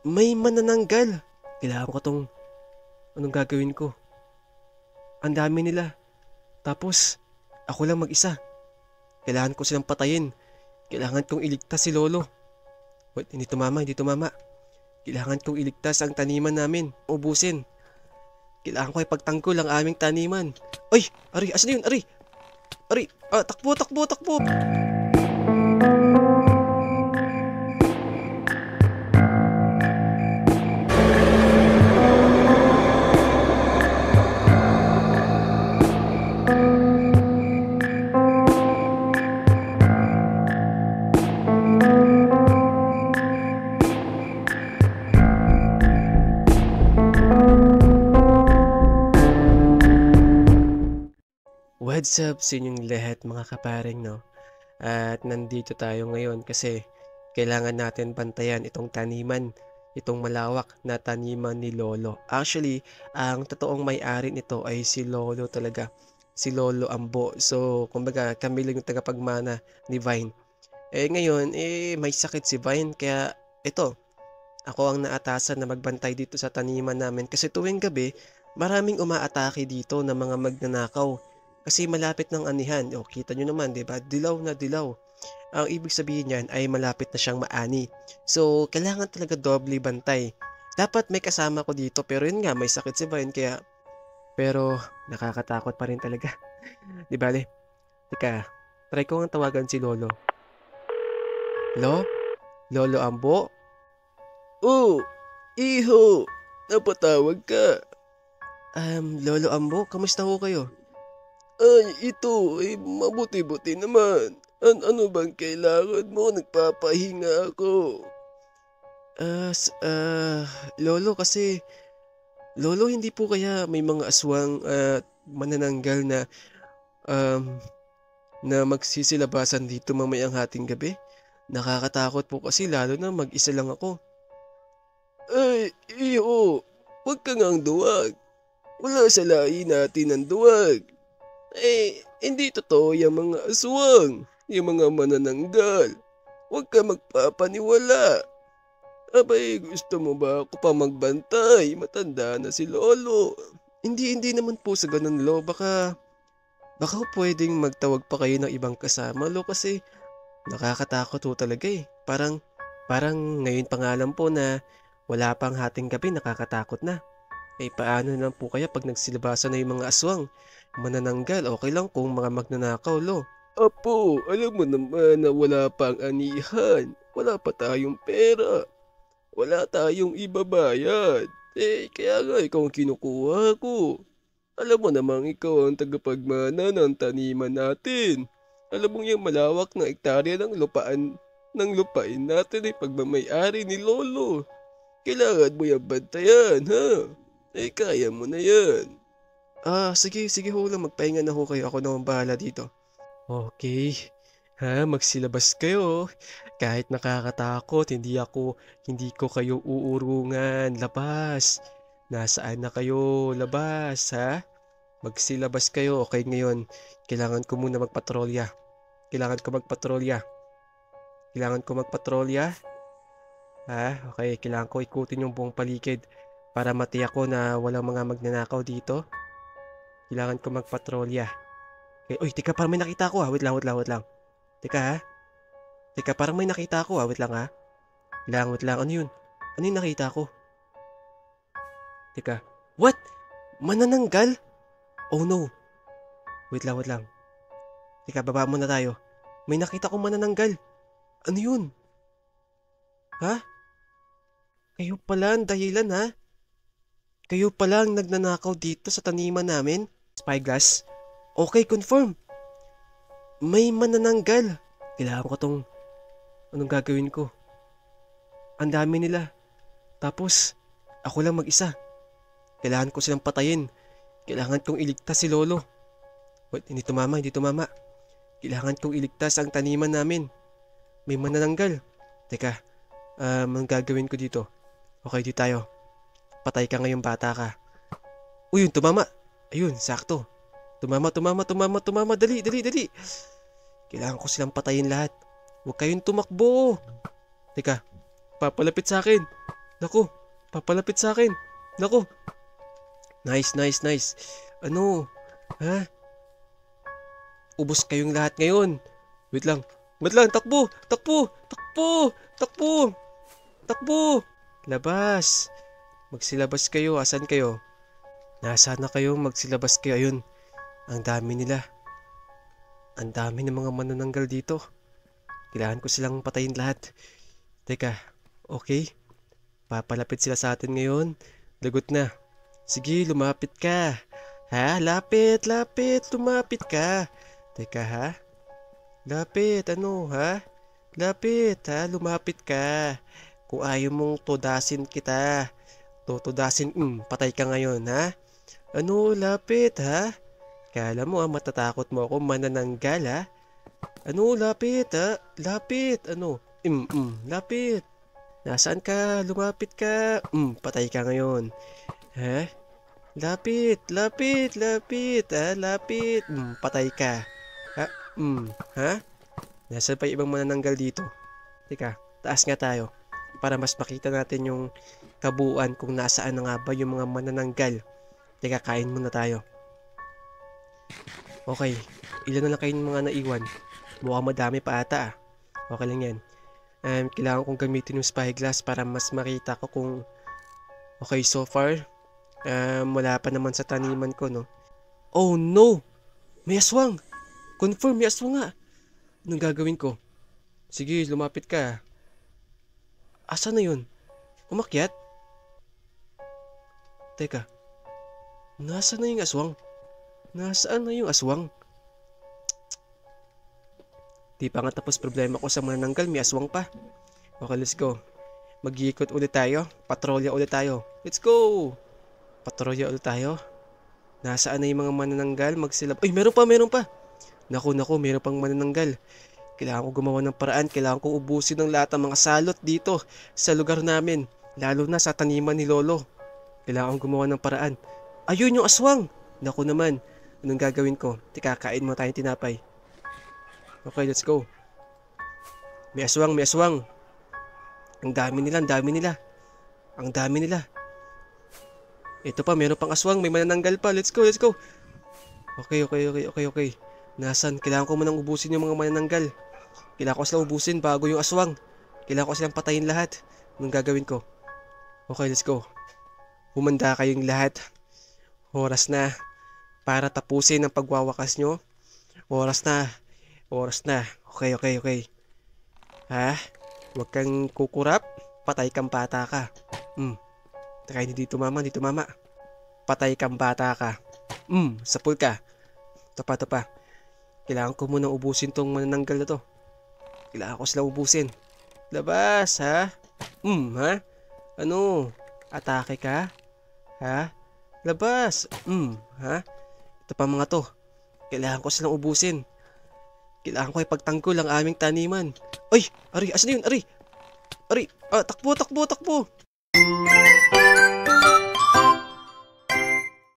May manananggal. Kailangan ko tong, anong gagawin ko? Ang dami nila. Tapos, ako lang mag-isa. Kailangan ko silang patayin. Kailangan kong iligtas si Lolo. Wait, hindi tumama, hindi tumama. Kailangan kong iligtas ang taniman namin. Ubusin. Kailangan ko ipagtanggol ang aming taniman. Ay! Ari! Asan yun? Ari! Ari! Takbo! Takbo! Takbo! What's up sa inyong lahat mga kaparing, no? At nandito tayo ngayon kasi kailangan natin bantayan itong taniman, itong malawak na taniman ni Lolo. Actually, ang totoong may-ari nito ay si Lolo talaga, si Lolo Ambo. So, kumbaga kami lang yung tagapagmana ni Vine. Ngayon, may sakit si Vine kaya ito, ako ang naatasan na magbantay dito sa taniman namin kasi tuwing gabi, maraming umaatake dito ng mga magnanakaw. Kasi malapit ng anihan. O, kita nyo naman, 'di ba? Dilaw na dilaw. Ang ibig sabihin niyan ay malapit na siyang maani. So, kailangan talaga doble bantay. Dapat may kasama ko dito, pero yun nga, may sakit si Vine, kaya pero nakakatakot pa rin talaga. Di bale? Teka, try ko nga tawagan si Lolo. Lo? Lolo Ambo? Oh, iho! Napatawag ka. Lolo Ambo, kamusta ho kayo? Ay, ito, mabuti-buti naman. Ano bang kailangan mo? Nagpapahinga ako. Lolo, kasi, Lolo, hindi po kaya may mga aswang at manananggal um, na magsisilabasan dito mamayang hating gabi? Nakakatakot po kasi lalo na mag-isa lang ako. Ay, iyo, huwag ka ngang duwag. Wala sa lahi natin ang duwag. Hindi totoo yung mga aswang, yung mga manananggal. Huwag ka magpapaniwala. Abay, gusto mo ba ako pa magbantay? Matanda na si Lolo. Hindi naman po sa ganun, Lo. Baka pwedeng magtawag pa kayo ng ibang kasama, Lo, kasi nakakatakot po talaga eh. Parang ngayon pa nga lang po na wala pang hating gabi, nakakatakot na. Paano naman po kaya pag nagsilabasan na yung mga aswang? Manananggal, okay lang kung mga magnanakaw, Lo. Apo, alam mo naman na wala pang anihan. Wala pa tayong pera. Wala tayong ibabayad. Kaya nga ikaw ang kinukuha ko. Alam mo namang ikaw ang tagapagmana ng taniman natin. Alam mo yung malawak na ektarya ng lupain natin ay pagmamayari ni Lolo. Kailangan mo yung bantayan, ha? Kaya mo na yan. Sige ho lang, magpahinga na ho kayo. Ako naman bahala dito. Okay. Magsilabas kayo. Kahit nakakatakot, hindi ko kayo uurungan. Labas. Nasaan na kayo? Labas, ha? Magsilabas kayo. Okay, ngayon, kailangan ko muna magpatrolya. Kailangan ko magpatrolya. Okay, kailangan ko ikutin yung buong paligid para matiyak ko na walang mga magnanakaw dito. Kailangan ko magpatrolya. Okay, uy, teka, parang may nakita ako ha. Wait lang. Teka ha. Teka, parang may nakita ako ha. Wait lang ha. Wait lang. Ano yun? Ano yung nakita ko? Teka. What? Manananggal? Oh no. Wait lang. Teka, baba muna tayo. May nakita ko manananggal. Ano yun? Ha? Kayo pala ang dahilan ha? Kayo pala ang nagnanakaw dito sa taniman namin? Spyglass? Okay, confirm. May manananggal. Kailangan ko tong, anong gagawin ko? Ang dami nila. Tapos, ako lang mag-isa. Kailangan ko silang patayin. Kailangan kong iligtas si Lolo. Wait, hindi tumama. Kailangan kong iligtas ang taniman namin. May manananggal. Teka, anong gagawin ko dito? Okay, di tayo. Patay ka ngayong bata ka. Uy, yun, tumama. Ayun, sakto. Tumama. Dali. Kailangan ko silang patayin lahat. Huwag kayong tumakbo. Teka, papalapit sa akin. Naku, papalapit sa akin. Naku. Nice, nice, nice. Ano? Ha? Ubos kayong lahat ngayon. Wait lang. Wait lang, takbo! Takbo! Takbo! Takbo! Takbo! Labas. Magsilabas kayo. Asan kayo? Nasaan na kayo? Magsilabas kayo. Ayun. Ang dami nila. Ang dami ng mga manananggal dito. Kailangan ko silang patayin lahat. Teka. Okay. Papalapit sila sa atin ngayon. Lagot na. Sige, lumapit ka. Ha? Lapit, lapit. Lumapit ka. Teka ha? Lapit, ano ha? Lapit ha? Lumapit ka. Kung ayaw mong tudasin kita. Tutudasin, patay ka ngayon ha? Ano, lapit ha? Kala mo matatakot mo ako manananggal ha? Ano, lapit ha? Lapit, ano? Lapit. Nasaan ka? Lumapit ka. Patay ka ngayon. Ha? Lapit, lapit, lapit, ha? Lapit. Patay ka. Ha? Ha? Nasaan pa yung ibang manananggal dito? Teka, taas nga tayo. Para mas makita natin yung kabuuan kung nasaan na nga ba yung mga manananggal. Teka, kain muna tayo. Okay, ilan na lang kayong mga naiwan? Mukhang madami pa ata ah. Okay lang yan. Kailangan kong gamitin yung spyglass para mas makita ko kung okay so far. Wala pa naman sa taniman ko, no? Oh no! May aswang! Confirm, may aswang nga! Anong gagawin ko? Sige, lumapit ka. Asa na yun? Umakyat? Teka. Nasaan na yung aswang? Nasaan na yung aswang? Di pa nga tapos problema ko sa manananggal, may aswang pa. Okay, let's go. Mag-iikot ulit tayo. Patrolya ulit tayo. Let's go! Patrolya ulit tayo. Nasaan na yung mga manananggal? Magsilab... Ay, meron pa, meron pa! Naku, meron pang manananggal. Kailangan ko gumawa ng paraan. Kailangan ko ubusin ng lahat ng mga salot dito sa lugar namin. Lalo na sa taniman ni Lolo. Kailangan ko gumawa ng paraan. Ayun yung aswang! Naku naman. Anong gagawin ko? Kakain mo tayong tinapay. Okay, let's go. May aswang, may aswang. Ang dami nila, ang dami nila. Ang dami nila. Ito pa, meron pang aswang. May manananggal pa. Let's go, let's go. Okay. Nasaan? Kailangan ko munang ubusin yung mga manananggal. Kailangan ko silang ubusin bago yung aswang. Kailangan ko silang patayin lahat. Anong gagawin ko? Okay, let's go. Humanda kayong lahat. Oras na para tapusin ang pagwawakas nyo. Oras na. Okay. Ha? Huwag kang kukurap. Patay kang bata ka. Teka, dito mama. Patay kang bata ka. Sapul ka. Ito pa. Kailangan ko munang ubusin tong manananggal na to. Kailangan ko sila ubusin. Labas, ha? Ha? Ano? Atake ka? Ha? Labas. Ha? Ito pa mga to. Kailangan ko silang ubusin. Kailangan ko ipagtanggol ang aming taniman. Ay! Ari! Asan yun? Ari! Takbo!